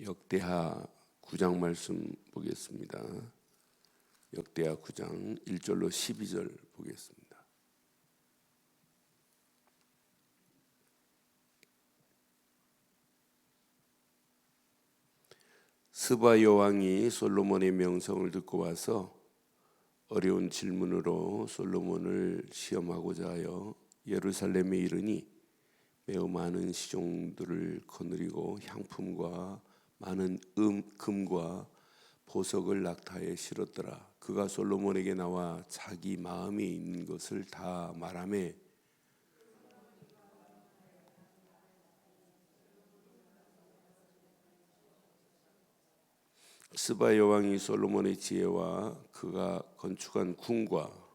역대하 9장 말씀 보겠습니다. 역대하 9장 1절로 12절 보겠습니다. 스바 여왕이 솔로몬의 명성을 듣고 와서 어려운 질문으로 솔로몬을 시험하고자 하여 예루살렘에 이르니 매우 많은 시종들을 거느리고 향품과 많은 금과 보석을 낙타에 실었더라. 그가 솔로몬에게 나와 자기 마음에 있는 것을 다 말하며 스바 여왕이 솔로몬의 지혜와 그가 건축한 궁과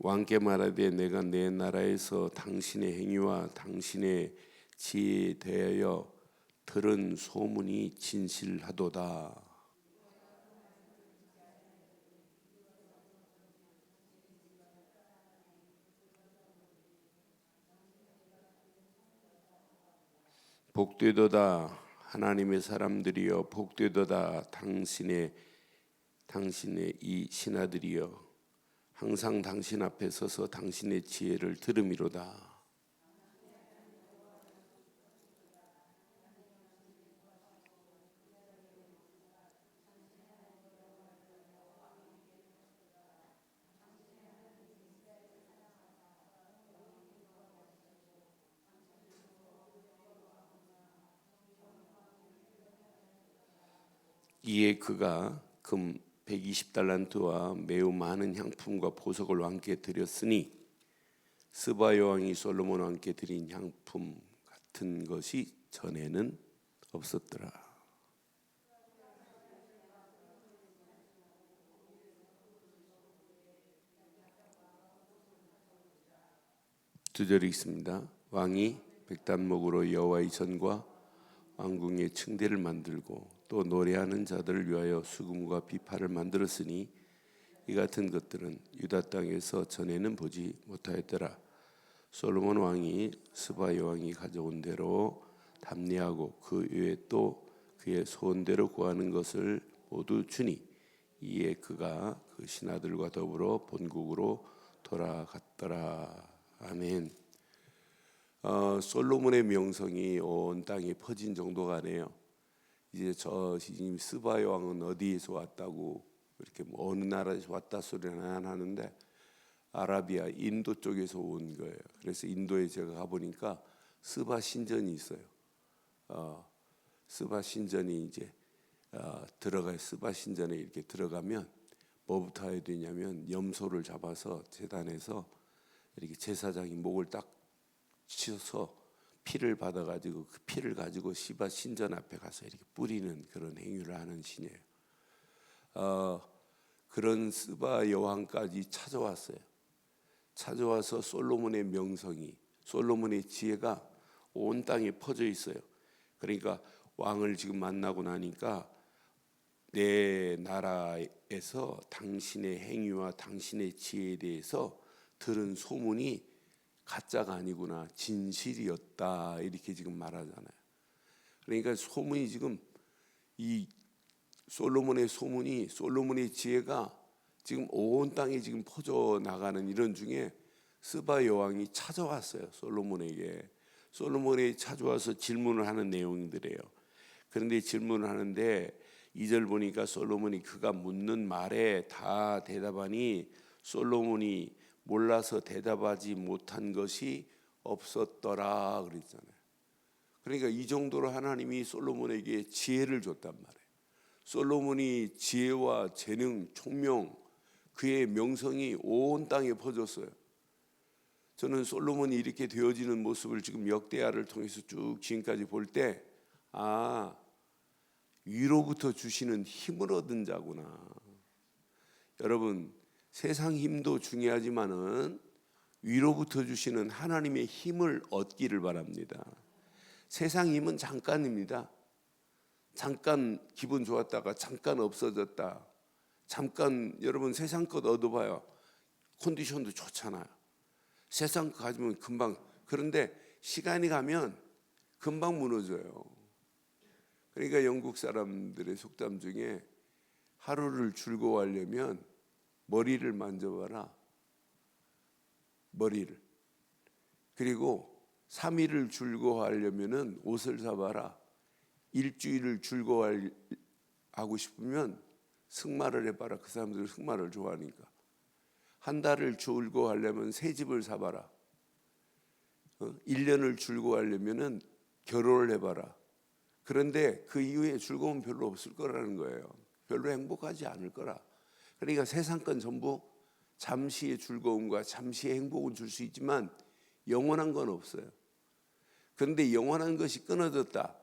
왕께 말하되 내가 내 나라에서 당신의 행위와 당신의 지혜에 대하여 들은 소문이 진실하도다. 복되도다 하나님의 사람들이여 복되도다 당신의 이 신하들이여 항상 당신 앞에 서서 당신의 지혜를 들음이로다. 이에 그가 금 120달란트와 매우 많은 향품과 보석을 왕께 드렸으니 스바 여왕이 솔로몬 왕께 드린 향품 같은 것이 전에는 없었더라. 두 절이 있습니다. 왕이 백단목으로 여호와의 전과 왕궁의 층대를 만들고 또 노래하는 자들을 위하여 수금과 비파를 만들었으니 이 같은 것들은 유다 땅에서 전에는 보지 못하였더라. 솔로몬 왕이 스바 여왕이 가져온 대로 담례하고 그 외에 또 그의 소원대로 구하는 것을 모두 주니 이에 그가 그 신하들과 더불어 본국으로 돌아갔더라. 아멘. 솔로몬의 명성이 온 땅에 퍼진 정도가 아니에요. 이제 저 스바 여왕은 어디에서 왔다고 이렇게 어느 나라에서 왔다 소리는 안 하는데 아라비아 인도 쪽에서 온 거예요. 그래서 인도에 제가 가보니까 스바 신전이 있어요. 스바 신전이 이제 들어가요. 스바 신전에 이렇게 들어가면 뭐부터 해야 되냐면 염소를 잡아서 제단에서 이렇게 제사장이 목을 딱 치어서 피를 받아가지고 그 피를 가지고 스바 신전 앞에 가서 이렇게 뿌리는 그런 행위를 하는 신이에요. 그런 스바 여왕까지 찾아왔어요. 찾아와서 솔로몬의 명성이, 솔로몬의 지혜가 온 땅에 퍼져 있어요. 그러니까 왕을 지금 만나고 나니까 내 나라에서 당신의 행위와 당신의 지혜에 대해서 들은 소문이 가짜가 아니구나, 진실이었다, 이렇게 지금 말하잖아요. 그러니까 소문이 지금 이 솔로몬의 소문이, 솔로몬의 지혜가 지금 온 땅에 지금 퍼져 나가는 이런 중에 스바 여왕이 찾아왔어요. 솔로몬에게 찾아와서 질문을 하는 내용들이에요. 그런데 질문을 하는데 2절 보니까 솔로몬이 그가 묻는 말에 다 대답하니 솔로몬이 몰라서 대답하지 못한 것이 없었더라 그랬잖아요. 그러니까 이 정도로 하나님이 솔로몬에게 지혜를 줬단 말이에요. 솔로몬이 지혜와 재능, 총명, 그의 명성이 온 땅에 퍼졌어요. 저는 솔로몬이 이렇게 되어지는 모습을 지금 역대하를 통해서 쭉 지금까지 볼 때 위로부터 주시는 힘을 얻은 자구나. 여러분, 세상 힘도 중요하지만은 위로부터 주시는 하나님의 힘을 얻기를 바랍니다. 세상 힘은 잠깐입니다. 잠깐 기분 좋았다가 잠깐 없어졌다. 잠깐 여러분 세상 것 얻어봐요. 컨디션도 좋잖아요. 세상 거 가지면 금방. 그런데 시간이 가면 금방 무너져요. 그러니까 영국 사람들의 속담 중에 하루를 즐거워하려면 머리를 만져봐라. 머리를. 그리고 3일을 즐거워하려면 옷을 사봐라. 일주일을 즐거워하고 싶으면 승마를 해봐라. 그 사람들은 승마를 좋아하니까. 한 달을 즐거워하려면 새 집을 사봐라. 1년을 즐거워하려면 결혼을 해봐라. 그런데 그 이후에 즐거움은 별로 없을 거라는 거예요. 별로 행복하지 않을 거라. 그러니까 세상 건 전부 잠시의 즐거움과 잠시의 행복은 줄 수 있지만 영원한 건 없어요. 그런데 영원한 것이 끊어졌다.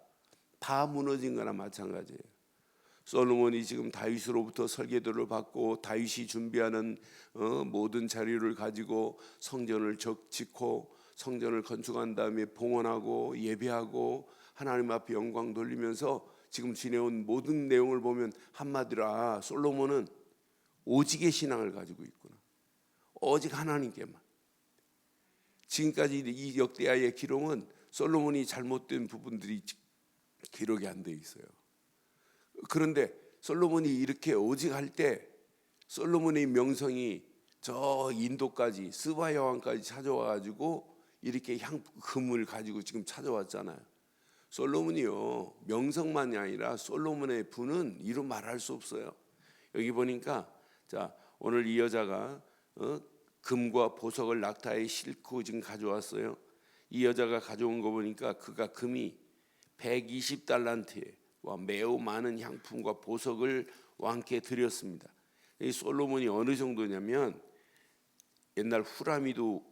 다 무너진 거나 마찬가지예요. 솔로몬이 지금 다윗으로부터 설계도를 받고 다윗이 준비하는 모든 자료를 가지고 성전을 짓고 성전을 건축한 다음에 봉헌하고 예배하고 하나님 앞에 영광 돌리면서 지금 지내온 모든 내용을 보면 한마디로 솔로몬은 오직의 신앙을 가지고 있구나. 오직 하나님께만. 지금까지 이 역대하의 기록은 솔로몬이 잘못된 부분들이 기록이 안 돼 있어요. 그런데 솔로몬이 이렇게 오직 할 때 솔로몬의 명성이 저 인도까지 스바 여왕까지 찾아와 가지고 이렇게 금을 가지고 지금 찾아왔잖아요. 솔로몬이요 명성만이 아니라 솔로몬의 부는 이루 말할 수 없어요. 여기 보니까 자 오늘 이 여자가 금과 보석을 낙타에 싣고 지금 가져왔어요. 이 여자가 가져온 거 보니까 그가 금이 120달란트에 매우 많은 향품과 보석을 왕께 드렸습니다. 이 솔로몬이 어느 정도냐면 옛날 후람이도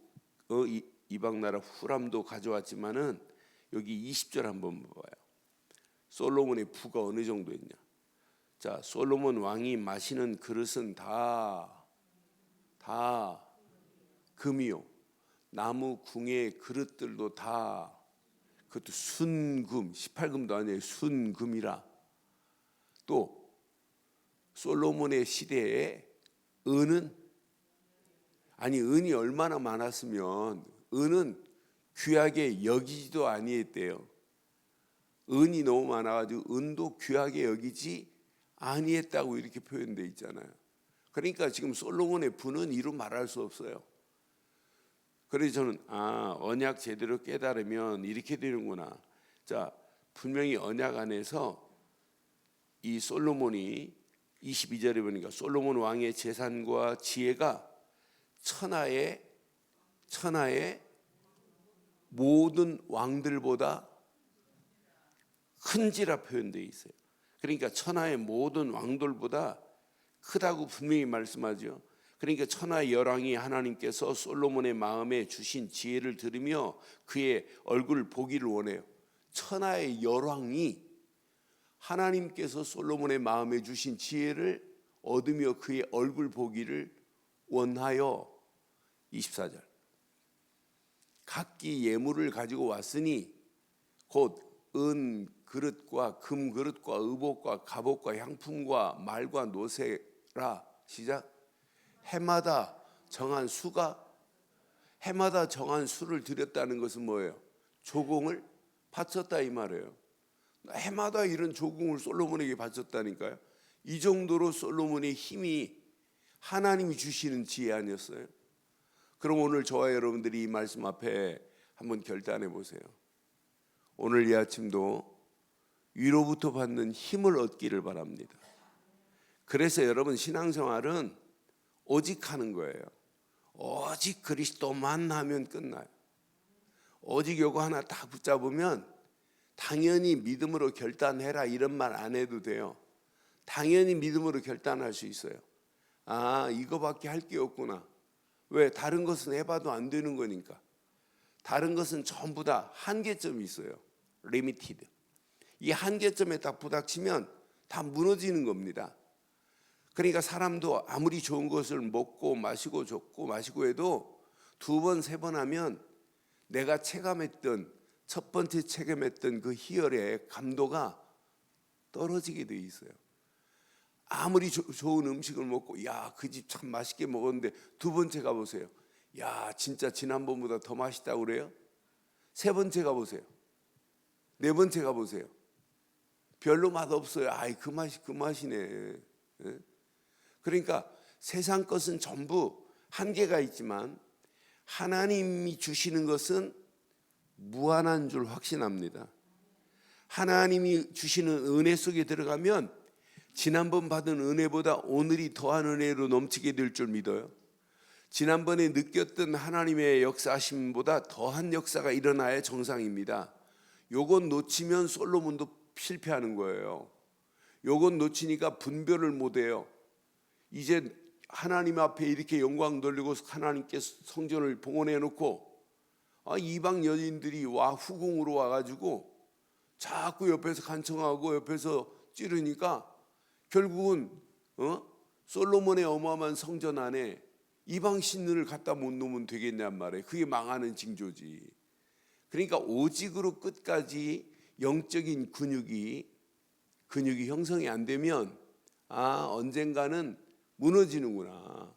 이방 나라 후람도 가져왔지만은 여기 20절 한번 봐봐요. 솔로몬의 부가 어느 정도였냐? 자, 솔로몬 왕이 마시는 그릇은 다 금이요. 나무 궁의 그릇들도 다 그것도 순금, 18금도 아니에요. 순금이라. 또 솔로몬의 시대에 은은 은이 얼마나 많았으면 은은 귀하게 여기지도 아니했대요. 은이 너무 많아가지고 은도 귀하게 여기지 아니했다고 이렇게 표현되어 있잖아요. 그러니까 지금 솔로몬의 부는 이루 말할 수 없어요. 그래서 저는 언약 제대로 깨달으면 이렇게 되는구나. 자, 분명히 언약 안에서 이 솔로몬이 22절에 보니까 솔로몬 왕의 재산과 지혜가 천하의 모든 왕들보다 큰지라 표현되어 있어요. 그러니까 천하의 모든 왕들보다 크다고 분명히 말씀하죠. 그러니까 천하의 열왕이 하나님께서 솔로몬의 마음에 주신 지혜를 들으며 그의 얼굴을 보기를 원해요. 천하의 열왕이 하나님께서 솔로몬의 마음에 주신 지혜를 얻으며 그의 얼굴 보기를 원하여 24절 각기 예물을 가지고 왔으니 곧 은 그릇과 금 그릇과 의복과 갑옷과 향품과 말과 노새라. 시작. 해마다 정한 수를 드렸다는 것은 뭐예요? 조공을 바쳤다 이 말이에요. 해마다 이런 조공을 솔로몬에게 바쳤다니까요. 이 정도로 솔로몬의 힘이 하나님이 주시는 지혜 아니었어요? 그럼 오늘 저와 여러분들이 이 말씀 앞에 한번 결단해 보세요. 오늘 이 아침도 위로부터 받는 힘을 얻기를 바랍니다. 그래서 여러분 신앙생활은 오직 하는 거예요. 오직 그리스도만 하면 끝나요. 오직 요거 하나 딱 붙잡으면 당연히 믿음으로 결단해라 이런 말 안 해도 돼요. 당연히 믿음으로 결단할 수 있어요. 이거밖에 할 게 없구나. 왜? 다른 것은 해봐도 안 되는 거니까. 다른 것은 전부 다 한계점이 있어요. 리미티드. 이 한계점에 딱 부닥치면 다 무너지는 겁니다. 그러니까 사람도 아무리 좋은 것을 먹고 마시고 줬고 마시고 해도 2번, 3번 하면 내가 첫 번째 체감했던 그 희열의 감도가 떨어지게 돼 있어요. 아무리 좋은 음식을 먹고 야, 그 집 참 맛있게 먹었는데 두 번째 가보세요. 야, 진짜 지난번보다 더 맛있다고 그래요? 세 번째 가보세요. 네 번째 가보세요. 별로 맛없어요. 아이, 그 맛이네. 예? 그러니까 세상 것은 전부 한계가 있지만 하나님이 주시는 것은 무한한 줄 확신합니다. 하나님이 주시는 은혜 속에 들어가면 지난번 받은 은혜보다 오늘이 더한 은혜로 넘치게 될 줄 믿어요. 지난번에 느꼈던 하나님의 역사하심보다 더한 역사가 일어나야 정상입니다. 요건 놓치면 솔로몬도 실패하는 거예요. 요건 놓치니까 분별을 못해요. 이제 하나님 앞에 이렇게 영광 돌리고 하나님께 성전을 봉헌해 놓고 이방 여인들이 후궁으로 와가지고 자꾸 옆에서 간청하고 옆에서 찌르니까 결국은 솔로몬의 어마어마한 성전 안에 이방 신을 갖다 못 놓으면 되겠냔 말이에요. 그게 망하는 징조지. 그러니까 오직으로 끝까지 영적인 근육이 형성이 안 되면 언젠가는 무너지는구나.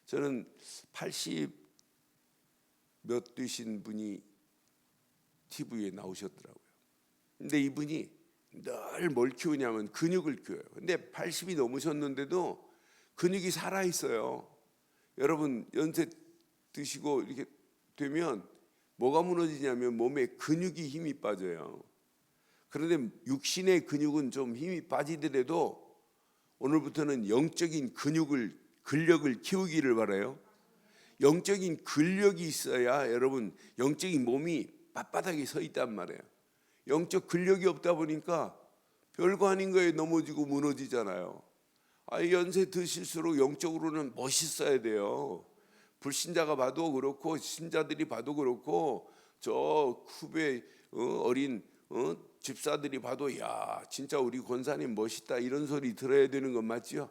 저는 80 몇 되신 분이 TV에 나오셨더라고요. 근데 이분이 늘 뭘 키우냐면 근육을 키워요. 근데 80이 넘으셨는데도 근육이 살아있어요. 여러분 연세 드시고 이렇게 되면 뭐가 무너지냐면 몸에 근육이 힘이 빠져요. 그런데 육신의 근육은 좀 힘이 빠지더라도 오늘부터는 영적인 근력을 키우기를 바라요. 영적인 근력이 있어야 여러분 영적인 몸이 빳빳하게 서 있단 말이에요. 영적 근력이 없다 보니까 별거 아닌 거에 넘어지고 무너지잖아요. 연세 드실수록 영적으로는 멋있어야 돼요. 불신자가 봐도 그렇고 신자들이 봐도 그렇고 저 후배 어린 집사들이 봐도 야, 진짜 우리 권사님 멋있다 이런 소리 들어야 되는 건 맞죠?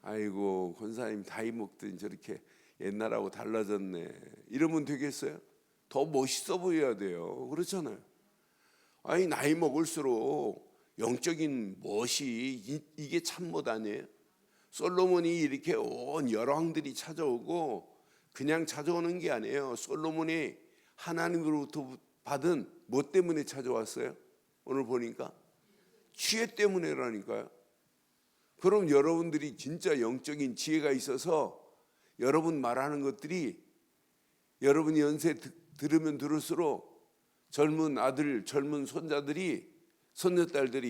아이고, 권사님 나이 먹더니 저렇게 옛날하고 달라졌네 이러면 되겠어요? 더 멋있어 보여야 돼요. 그렇잖아요. 나이 먹을수록 영적인 멋이 이게 참못 아니에요? 솔로몬이 이렇게 온 열왕들이 찾아오고 그냥 찾아오는 게 아니에요. 솔로몬이 하나님으로부터 받은 뭐 때문에 찾아왔어요? 오늘 보니까 지혜 때문에라니까요. 그럼 여러분들이 진짜 영적인 지혜가 있어서 여러분 말하는 것들이 여러분이 연세 들으면 들을수록 젊은 아들, 젊은 손녀딸들이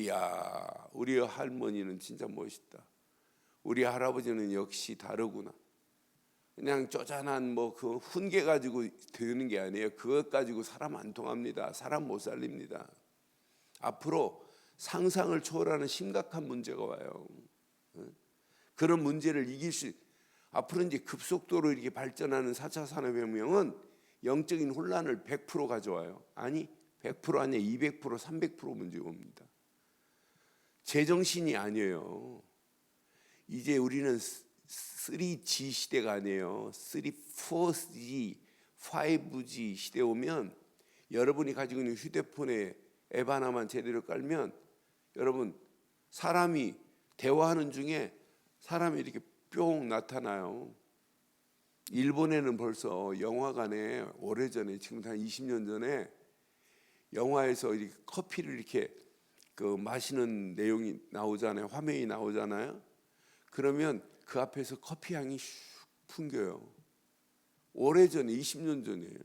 야, 우리 할머니는 진짜 멋있다. 우리 할아버지는 역시 다르구나. 그냥 쪼잔한 그 훈계 가지고 되는 게 아니에요. 그것 가지고 사람 안 통합니다. 사람 못 살립니다. 앞으로 상상을 초월하는 심각한 문제가 와요. 그런 문제를 앞으로 이제 급속도로 이렇게 발전하는 4차 산업혁명은 영적인 혼란을 100% 가져와요. 아니 100% 아니야 200% 300% 문제가 옵니다. 제정신이 아니에요. 이제 우리는 3G 시대가 아니에요. 4G, 5G 시대 오면 여러분이 가지고 있는 휴대폰에 앱 하나만 제대로 깔면 여러분 사람이 대화하는 중에 사람이 이렇게 뿅 나타나요. 일본에는 벌써 영화관에 오래전에 지금 한 20년 전에 영화에서 이렇게 커피를 이렇게 마시는 내용이 나오잖아요. 화면이 나오잖아요. 그러면 그 앞에서 커피 향이 슉 풍겨요. 오래전에 20년 전이에요.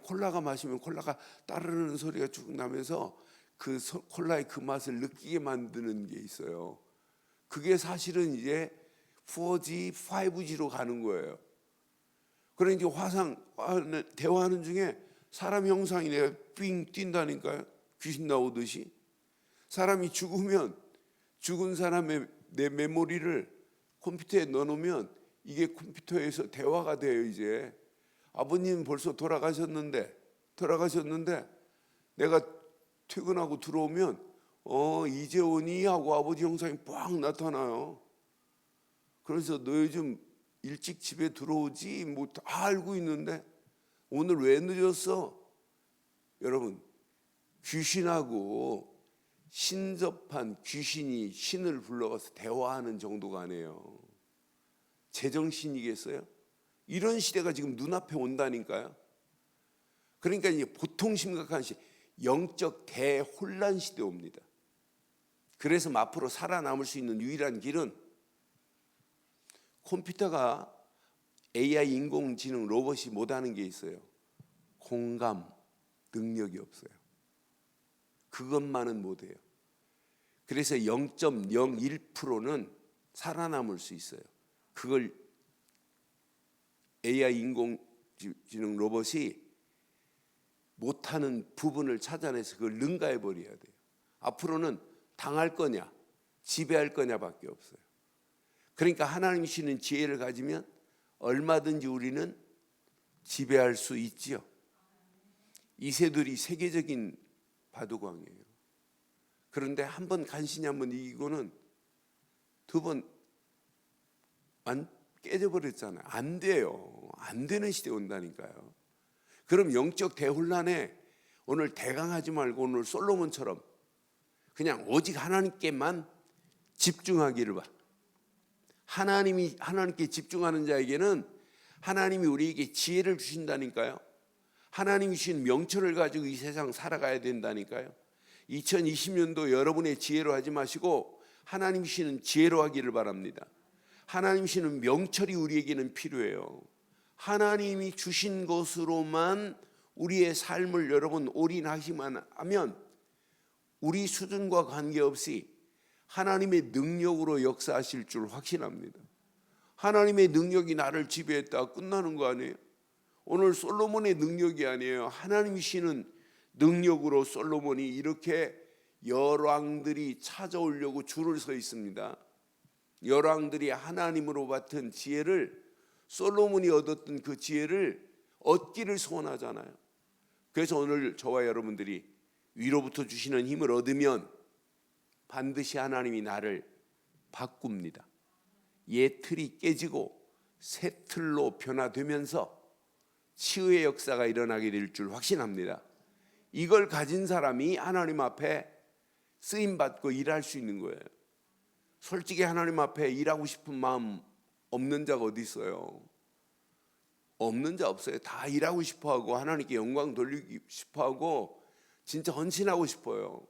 콜라가 마시면 콜라가 따르는 소리가 쭉 나면서 그 콜라의 그 맛을 느끼게 만드는 게 있어요. 그게 사실은 이제 4G, 5G로 가는 거예요. 그러니까 대화하는 중에 사람 형상이 내가 삥 뛴다니까요. 귀신 나오듯이. 사람이 죽으면 죽은 사람의 내 메모리를 컴퓨터에 넣어놓으면 이게 컴퓨터에서 대화가 돼요. 이제 아버님 벌써 돌아가셨는데 내가 퇴근하고 들어오면 이제 오니 하고 아버지 형상이 빡 나타나요. 그래서 너 요즘 일찍 집에 들어오지 뭐 다 알고 있는데 오늘 왜 늦었어? 여러분 귀신하고 신접한 귀신이 신을 불러가서 대화하는 정도가 아니에요. 제정신이겠어요? 이런 시대가 지금 눈앞에 온다니까요. 그러니까 이제 보통 심각한 영적 대혼란 시대 옵니다. 그래서 앞으로 살아남을 수 있는 유일한 길은 컴퓨터가 AI 인공지능 로봇이 못하는 게 있어요. 공감 능력이 없어요. 그것만은 못해요. 그래서 0.01%는 살아남을 수 있어요. 그걸 AI 인공지능 로봇이 못하는 부분을 찾아내서 그걸 능가해 버려야 돼요. 앞으로는 당할 거냐 지배할 거냐밖에 없어요. 그러니까 하나님이 주시는 지혜를 가지면 얼마든지 우리는 지배할 수 있지요. 이세돌이 세계적인 바둑왕이에요. 그런데 한 번 간신히 한 번 이기고는 두 번 깨져버렸잖아요. 안 돼요. 안 되는 시대 온다니까요. 그럼 영적 대혼란에 오늘 대강하지 말고 오늘 솔로몬처럼 그냥 오직 하나님께만 집중하기를 바. 하나님께 집중하는 자에게는 하나님이 우리에게 지혜를 주신다니까요. 하나님이 주신 명철을 가지고 이 세상 살아가야 된다니까요. 2020년도 여러분의 지혜로 하지 마시고 하나님이 주시는 지혜로 하기를 바랍니다. 하나님이 주시는 명철이 우리에게는 필요해요. 하나님이 주신 것으로만 우리의 삶을 여러분 올인하시만 하면 우리 수준과 관계없이 하나님의 능력으로 역사하실 줄 확신합니다. 하나님의 능력이 나를 지배했다 끝나는 거 아니에요? 오늘 솔로몬의 능력이 아니에요. 하나님이 주시는 능력으로 솔로몬이 이렇게 열왕들이 찾아오려고 줄을 서 있습니다. 열왕들이 하나님으로 받은 지혜를 솔로몬이 얻었던 그 지혜를 얻기를 소원하잖아요. 그래서 오늘 저와 여러분들이 위로부터 주시는 힘을 얻으면 반드시 하나님이 나를 바꿉니다. 옛 틀이 깨지고 새 틀로 변화되면서 치유의 역사가 일어나게 될 줄 확신합니다. 이걸 가진 사람이 하나님 앞에 쓰임받고 일할 수 있는 거예요. 솔직히 하나님 앞에 일하고 싶은 마음 없는 자가 어디 있어요? 없는 자 없어요. 다 일하고 싶어하고 하나님께 영광 돌리고 싶어하고 진짜 헌신하고 싶어요.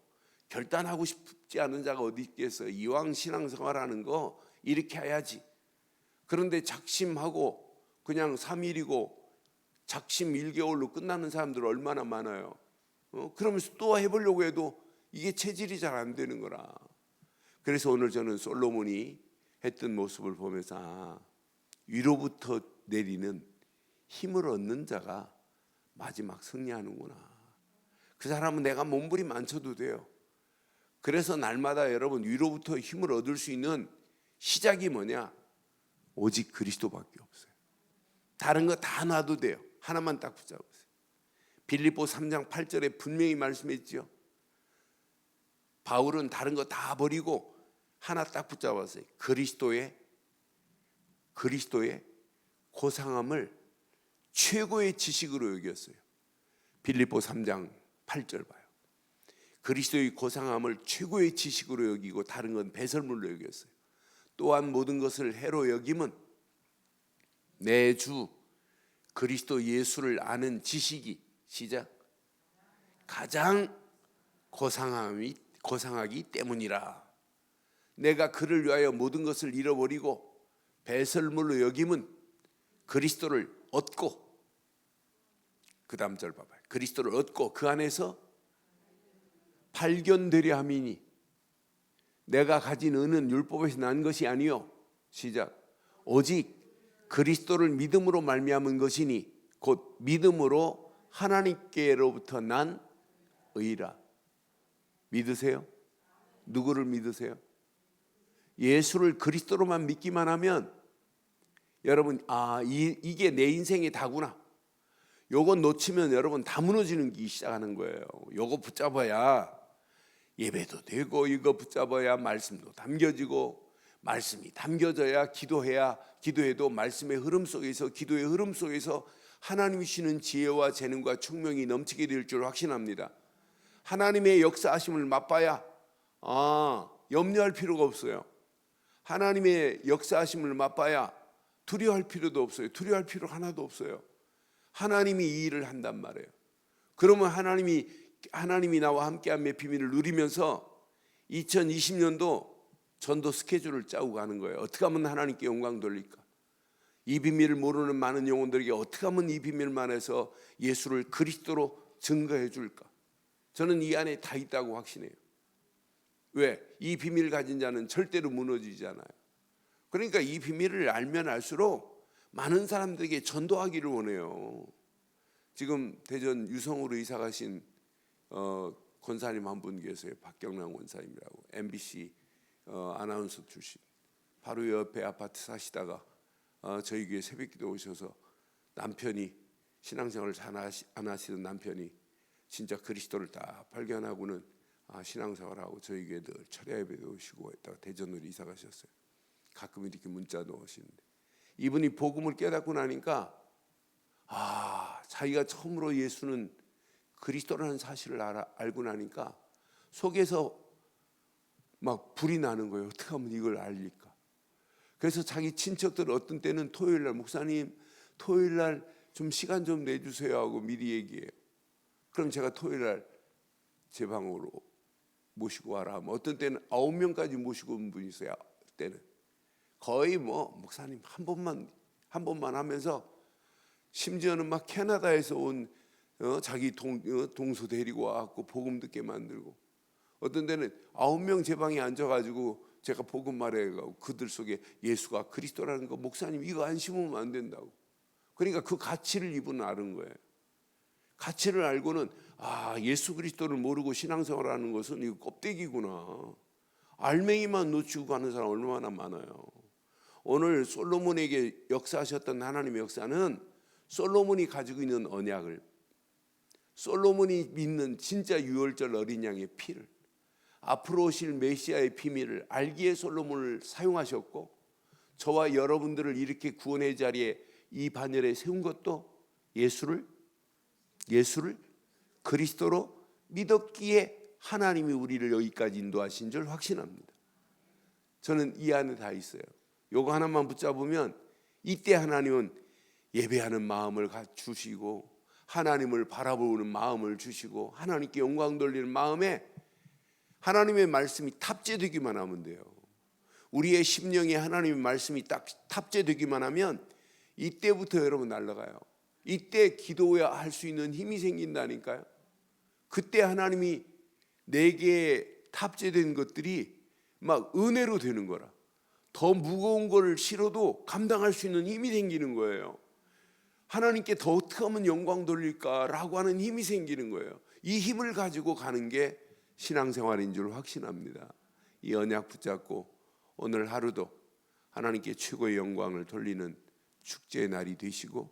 결단하고 싶지 않은 자가 어디 있겠어요? 이왕 신앙생활하는 거 이렇게 해야지. 그런데 작심하고 그냥 3일이고 작심 1개월로 끝나는 사람들 얼마나 많아요. 그러면서 또 해보려고 해도 이게 체질이 잘 안 되는 거라. 그래서 오늘 저는 솔로몬이 했던 모습을 보면서 위로부터 내리는 힘을 얻는 자가 마지막 승리하는구나. 그 사람은 내가 몸부림 안 쳐도 돼요. 그래서 날마다 여러분 위로부터 힘을 얻을 수 있는 시작이 뭐냐? 오직 그리스도밖에 없어요. 다른 거 다 놔도 돼요. 하나만 딱 붙잡으세요. 빌립보 3장 8절에 분명히 말씀했죠. 바울은 다른 거 다 버리고 하나 딱 붙잡았어요. 그리스도의 고상함을 최고의 지식으로 여겼어요. 빌립보 3장 8절 봐요. 그리스도의 고상함을 최고의 지식으로 여기고 다른 건 배설물로 여겼어요. 또한 모든 것을 해로 여김은 내 주 그리스도 예수를 아는 지식이 시작 가장 고상하기 때문이라. 내가 그를 위하여 모든 것을 잃어버리고 배설물로 여김은 그리스도를 얻고, 그 다음 절 봐봐요. 그리스도를 얻고 그 안에서 발견되려 함이니 내가 가진 은은 율법에서 난 것이 아니요 시작 오직 그리스도를 믿음으로 말미암은 것이니 곧 믿음으로 하나님께로부터 난 의라. 믿으세요? 누구를 믿으세요? 예수를 그리스도로만 믿기만 하면 여러분 이게 내 인생의 다구나. 요거 놓치면 여러분 다 무너지기 시작하는 거예요. 요거 붙잡아야 예배도 되고 이거 붙잡아야 말씀도 담겨지고 말씀이 담겨져야 기도해도 말씀의 흐름 속에서 기도의 흐름 속에서 하나님이 주시는 지혜와 재능과 총명이 넘치게 될 줄 확신합니다. 하나님의 역사하심을 맛봐야 염려할 필요가 없어요. 하나님의 역사하심을 맛봐야 두려워할 필요도 없어요. 두려워할 필요 하나도 없어요. 하나님이 이 일을 한단 말이에요. 그러면 하나님이 나와 함께함의 비밀을 누리면서 2020년도 전도 스케줄을 짜고 가는 거예요. 어떻게 하면 하나님께 영광 돌릴까? 이 비밀을 모르는 많은 영혼들에게 어떻게 하면 이 비밀만 해서 예수를 그리스도로 증거해 줄까? 저는 이 안에 다 있다고 확신해요. 왜? 이 비밀을 가진 자는 절대로 무너지지 않아요. 그러니까 이 비밀을 알면 알수록 많은 사람들에게 전도하기를 원해요. 지금 대전 유성으로 이사 가신 권사님 한 분 계세요. 박경남 권사님이라고, MBC 아나운서 출신. 바로 옆에 아파트 사시다가 저희 교회 새벽기도 오셔서 남편이 신앙생활을 잘 안 하시던 남편이 진짜 그리스도를 딱 발견하고는 신앙생활하고 저희 교회 늘 철야 예배도 오시고 했다가 대전으로 이사 가셨어요. 가끔 이렇게 문자 넣으시는데 이분이 복음을 깨닫고 나니까 자기가 처음으로 예수는 그리스도라는 사실을 알고 나니까 속에서 막 불이 나는 거예요. 어떻게 하면 이걸 알릴까? 그래서 자기 친척들 어떤 때는 토요일날 목사님 토요일날 좀 시간 좀 내주세요 하고 미리 얘기해요. 그럼 제가 토요일날 제 방으로 모시고 와라 하면 어떤 때는 9명까지 모시고 온 분이 있어요. 그때는 거의 목사님 한 번만 하면서 심지어는 막 캐나다에서 온 자기 동서 데리고 와갖고 복음 듣게 만들고 어떤 데는 9명 제 방에 앉아가지고 제가 복음 말해가고 그들 속에 예수가 그리스도라는 거 목사님 이거 안 심으면 안 된다고. 그러니까 그 가치를 이분은 아는 거예요. 가치를 알고는 예수 그리스도를 모르고 신앙생활하는 것은 이거 껍데기구나. 알맹이만 놓치고 가는 사람 얼마나 많아요. 오늘 솔로몬에게 역사하셨던 하나님의 역사는 솔로몬이 가지고 있는 언약을, 솔로몬이 믿는 진짜 유월절 어린 양의 피를, 앞으로 오실 메시아의 비밀을 알기에 솔로몬을 사용하셨고 저와 여러분들을 이렇게 구원의 자리에 이 반열에 세운 것도 예수를 그리스도로 믿었기에 하나님이 우리를 여기까지 인도하신 줄 확신합니다. 저는 이 안에 다 있어요. 요거 하나만 붙잡으면 이때 하나님은 예배하는 마음을 주시고 하나님을 바라보는 마음을 주시고 하나님께 영광 돌리는 마음에 하나님의 말씀이 탑재되기만 하면 돼요. 우리의 심령에 하나님의 말씀이 딱 탑재되기만 하면 이때부터 여러분 날아가요. 이때 기도해야 할 수 있는 힘이 생긴다니까요. 그때 하나님이 내게 탑재된 것들이 막 은혜로 되는 거라. 더 무거운 걸 실어도 감당할 수 있는 힘이 생기는 거예요. 하나님께 더 어떻게 하면 영광 돌릴까라고 하는 힘이 생기는 거예요. 이 힘을 가지고 가는 게 신앙생활인 줄 확신합니다. 이 언약 붙잡고 오늘 하루도 하나님께 최고의 영광을 돌리는 축제의 날이 되시고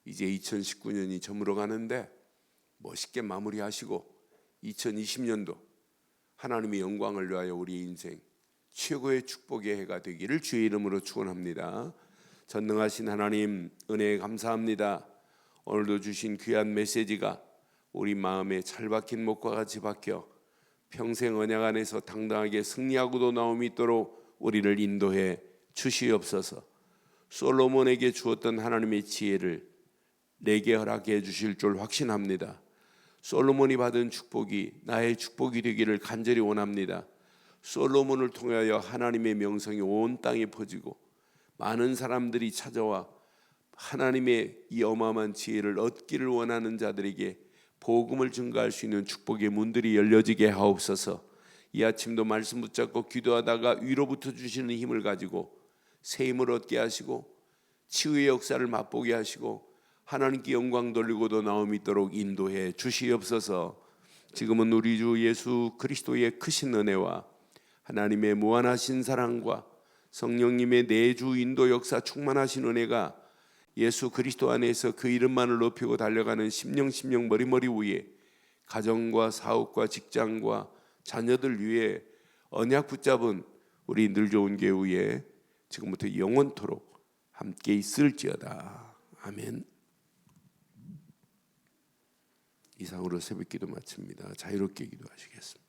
이제 2019년이 저물어 가는데 멋있게 마무리하시고 2020년도 하나님의 영광을 위하여 우리 인생 최고의 축복의 해가 되기를 주의 이름으로 축원합니다. 전능하신 하나님 은혜에 감사합니다. 오늘도 주신 귀한 메시지가 우리 마음에 잘 박힌 목과 같이 박혀 평생 언약 안에서 당당하게 승리하고도 나옴이 있도록 우리를 인도해 주시옵소서. 솔로몬에게 주었던 하나님의 지혜를 내게 허락해 주실 줄 확신합니다. 솔로몬이 받은 축복이 나의 축복이 되기를 간절히 원합니다. 솔로몬을 통하여 하나님의 명성이 온 땅에 퍼지고 많은 사람들이 찾아와 하나님의 이 어마어마한 지혜를 얻기를 원하는 자들에게 복음을 증거할 수 있는 축복의 문들이 열려지게 하옵소서. 이 아침도 말씀 붙잡고 기도하다가 위로부터 주시는 힘을 가지고 새 힘을 얻게 하시고 치유의 역사를 맛보게 하시고 하나님께 영광 돌리고도 나옴이 있도록 인도해 주시옵소서. 지금은 우리 주 예수 그리스도의 크신 은혜와 하나님의 무한하신 사랑과 성령님의 내주 인도 역사 충만하신 은혜가 예수 그리스도 안에서 그 이름만을 높이고 달려가는 심령 머리머리 위에 가정과 사업과 직장과 자녀들 위에 언약 붙잡은 우리 늘 좋은 교회에 지금부터 영원토록 함께 있을지어다. 아멘. 이상으로 새벽기도 마칩니다. 자유롭게 기도하시겠습니다.